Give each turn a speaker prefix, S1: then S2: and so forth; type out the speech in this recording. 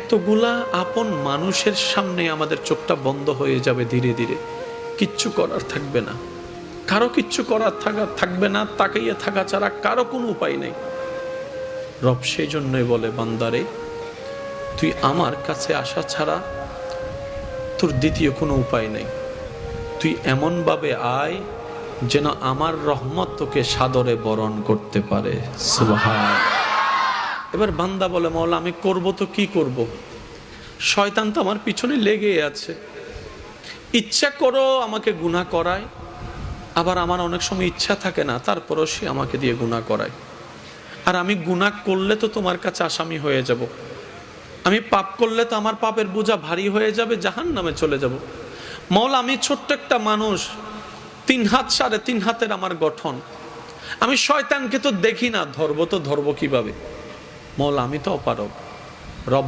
S1: এতগুলা আপন মানুষের সামনে আমাদের চোখটা বন্ধ হয়ে যাবে ধীরে ধীরে, কিচ্ছু করার থাকবে না, কারো কিচ্ছু করার থাকবে না, তাকাইয়ে থাকা ছাড়া কারো কোনো উপায় নেই। রব সেই জন্যই বলে, বান্দারে তুই আমার কাছে আসা ছাড়া তোর দ্বিতীয় কোনো উপায় নেই, তুই এমন ভাবে আয় যেন আমার রহমত তোকে সাদরে বরণ করতে পারে। সুবহান। এবার বান্দা বলে, মাওলা আমি করব তো কি করব, শয়তান তো আমার পিছনে লেগে আছে, ইচ্ছা করো আমাকে গুনাহ করায়, আবার আমার অনেক সময় ইচ্ছা থাকে না, তারপরও সে আমাকে দিয়ে গুনাহ করায়। আর আমি গুনাহ করলে তো তোমার কাছে আসামি হয়ে যাব, আমি পাপ করলে তো আমার পাপের বোঝা ভারী হয়ে যাবে, জাহান্নামে চলে যাব। মাওলা আমি ছোট্ট একটা মানুষ, 3 হাত 3.5 হাতের আমার গঠন, আমি শয়তানকে তো দেখি না, ধরবো কিভাবে? মাওলা আমি তো অপারগ। রব